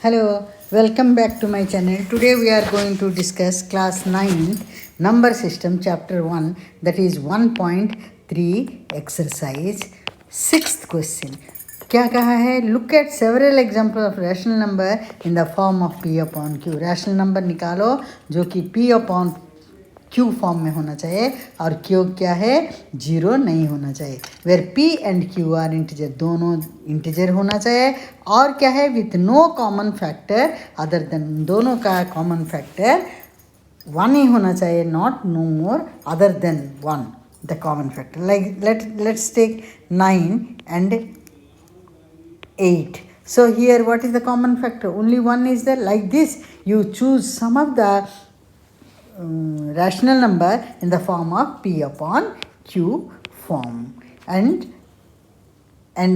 Hello, welcome back to my channel. Today we are going to discuss class 9 number system chapter 1, that is 1.3 exercise 6th question. क्या कहा है? Look at several examples of rational number in the form of p upon q. rational number निकालो जो कि p upon Q form में होना चाहिए और क्यू क्या है, जीरो नहीं होना चाहिए. Where P and Q are integer, दोनों इंटीजर होना चाहिए. और क्या है, with no common factor other than, दोनों का कॉमन फैक्टर वन ही होना चाहिए, not no more other than one the common factor. Like let's take 9 and 8. So here what is the common factor? Only one is there. Like this you choose some of the rational number in the form of p upon q form, and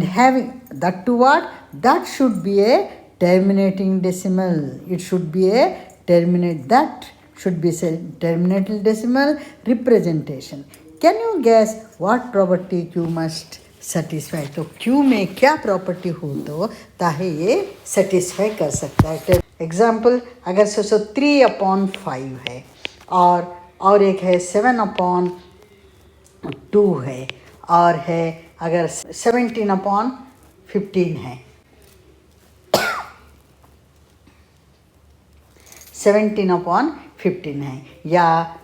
having that to what, that should be a terminating decimal. It should be a that should be a terminating decimal representation. Can you guess what property q must satisfy? तो q में क्या property हो तो ताकि ये satisfy कर सकता है. एग्जाम्पल अगर सोचो 3/5 है और एक है 7/2 है, और है अगर 17/15 है, 17/15 है, या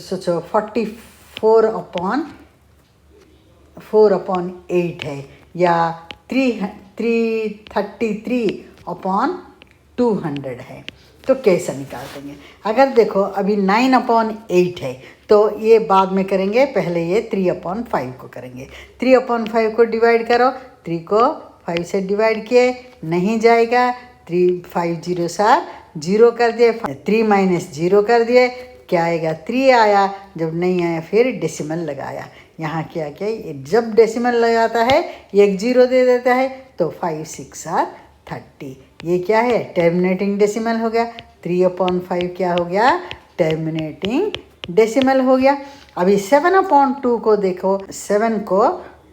सोचो 44/8 है, या 333/200 है. तो कैसा निकाल देंगे? अगर देखो अभी 9/8 है तो ये बाद में करेंगे, पहले ये 3/5 को करेंगे. 3/5 को डिवाइड करो, 3 को 5 से डिवाइड किए, नहीं जाएगा. 3 5 0 7 0 कर दिए, 3 माइनस 0 कर दिए, क्या आएगा? 3 आया. जब नहीं आया फिर डेसिमल लगाया. यहाँ क्या क्या, जब डेसिमल लगाता है एक 0 दे देता है, तो 5 6 are 30. ये क्या है? टर्मिनेटिंग डेसिमल हो गया. 3/5 क्या हो गया? टर्मिनेटिंग डेसिमल हो गया. अभी 7/2 को देखो, 7 को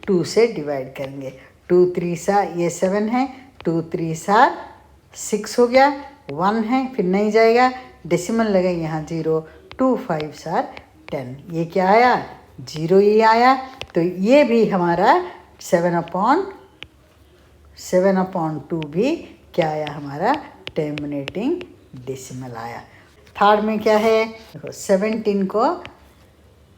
2 से डिवाइड करेंगे. 2 3 सा, ये 7 है, 2 3 सा 6 हो गया, 1 है, फिर नहीं जाएगा, डेसिमल लगे यहाँ 0, 2 5 सा 10. ये क्या आया? 0 ही आया. तो ये भी हमारा 7/2 भी क्या आया? हमारा टर्मिनेटिंग डेसिमल आया. थर्ड में क्या है? देखो 17 को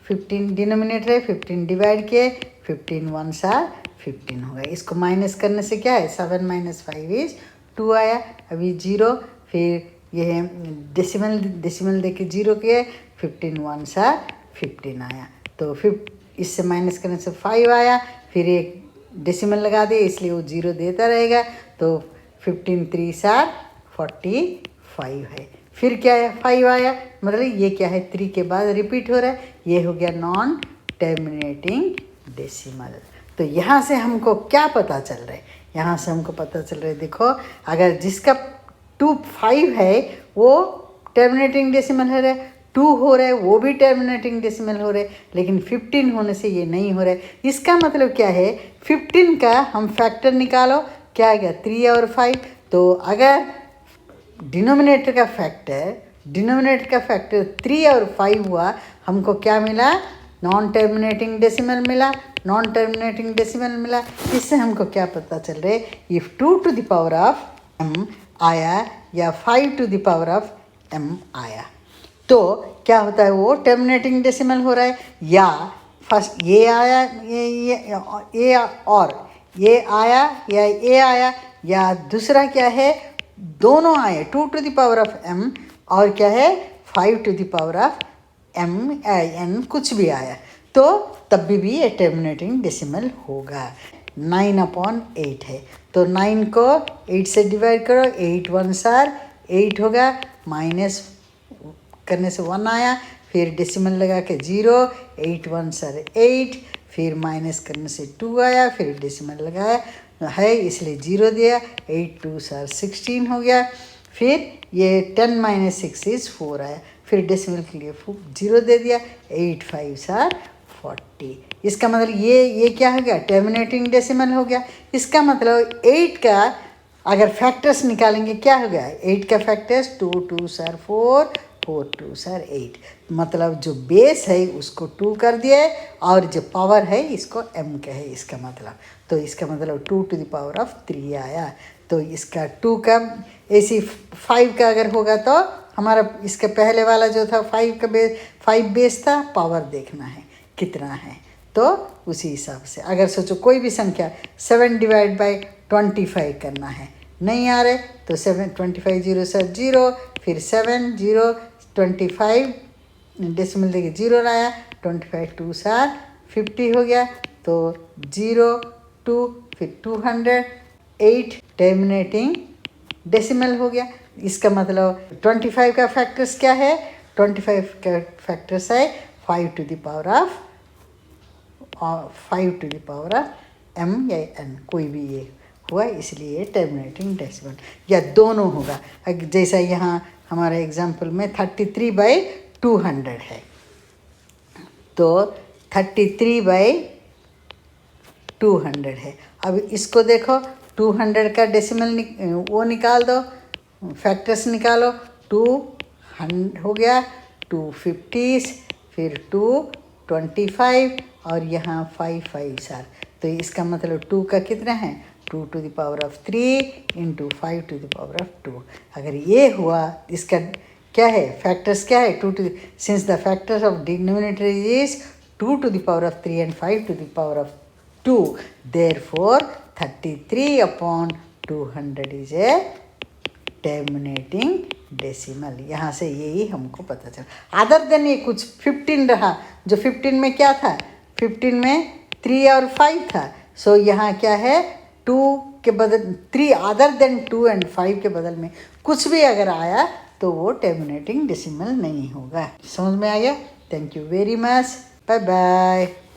15 डिनोमिनेटर है, 15 डिवाइड किए, 15 1 सा 15 हो गया. इसको माइनस करने से क्या है? 7 - 5 is 2 आया. अभी 0, फिर ये डेसिमल देके 0 किए, 15 1 सा 15 आया. तो फिर इससे माइनस करने से 5 आया, फिर एक डेसिमल लगा दिए, इसलिए वो 0 देता रहेगा. तो 15 3 सा 45 है. फिर क्या है? 5 आया, मतलब ये क्या है? 3 के बाद रिपीट हो रहा है. ये हो गया नॉन टर्मिनेटिंग डेसिमल. तो यहाँ से हमको क्या पता चल रहा है? यहाँ से हमको पता चल रहा है, देखो अगर जिसका 2 5 है वो टर्मिनेटिंग डेसिमल हो रहा है, 2 हो रहा है वो भी टर्मिनेटिंग डेसिमल हो रहा है, लेकिन 15 होने से ये नहीं हो रहा है. इसका मतलब क्या है? 15 का हम फैक्टर निकालो, क्या आ गया? 3 और 5. तो अगर डिनोमिनेटर का फैक्टर 3 और 5 हुआ, हमको क्या मिला? नॉन टर्मिनेटिंग डेसिमल मिला. इससे हमको क्या पता चल रहा है? If 2 to the power of m आया या 5 to the power of m आया, तो क्या होता है? वो टर्मिनेटिंग डेसिमल हो रहा है. या फर्स्ट ये आया, ये और ये आया, या ये आया, या दूसरा क्या है? दोनों आए, 2 to the power of m और क्या है? 5 to the power of m n, कुछ भी आया, तो तब भी ये टर्मिनेटिंग डेसिमल होगा. 9/8 है, तो 9 को 8 से डिवाइड करो, 8 1 सा 8 होगा, माइनस करने से 1 आया, फिर डेसिमल लगा के 0, 8 1 सा 8, फिर माइनस करने से 2 आया, फिर डेसिमल लगाया है इसलिए 0 दिया, 8 2 सा 16 हो गया. फिर ये 10 - 6 is 4 आया, फिर डेसिमल के लिए 0 दे दिया, 8 5 सा 40. इसका मतलब ये क्या हो गया? टर्मिनेटिंग डेसिमल हो गया. इसका मतलब 8 का अगर फैक्टर्स निकालेंगे क्या हो गया, 8 का फैक्टर्स 2 2 सर 4, 4 2 सर 8, मतलब जो बेस है उसको 2 कर दिए और जो पावर है इसको m कहे इसका मतलब। तो इसका मतलब 2 टू द पावर ऑफ 3 आया। तो इसका 2 का ऐसी 5 का अगर होगा तो हमारा इसका पहले वाला जो था 5 का बेस 5 बेस था, पावर देखना है कितना है। तो उसी हिसाब से अगर सोचो कोई भी संख्या 7 डिवाइड बाई 25 करना है, नहीं आ रहे तो 7 25 0 सर 0, फिर 7 0 25 डेसिमल देके 0 लाया, 25 2 सर 50 हो गया, तो 0 2 फिर 200 8 टर्मिनेटिंग डेसिमल हो गया। इसका मतलब 25 का फैक्टर्स क्या है, 25 का फैक्टर्स है 5 to the power of 5 to the power of m या n, कोई भी ये हुआ, इसलिए टर्मिनेटिंग डेसिमल या दोनों होगा। जैसा यहाँ हमारे एग्जाम्पल में 33/200 है, तो 33/200 है। अब इसको देखो 200 का डेसिमल वो निकाल दो, फैक्टर्स निकालो, 2 हो गया, 2 50s, फिर 2 25 और यहाँ 5 5 सर, तो इसका मतलब 2 का कितना है 2 to the power of 3 into 5 to the power of 2। अगर ये हुआ, इसका क्या है फैक्टर्स क्या है 2 two, since the factors of denominator is 2 to the power of 3 and 5 to the power of 2, therefore 33/200 is a terminating decimal. यहाँ से यही हमको पता चला। अदर देन ये कुछ 15 रहा, जो 15 में क्या था, 15 में 3 और 5 था, सो यहाँ क्या है 2 के बदल 3 अदर देन 2 एंड 5 के बदल में कुछ भी अगर आया तो वो टर्मिनेटिंग डेसिमल नहीं होगा। समझ में आ गया? Thank you very much, bye bye.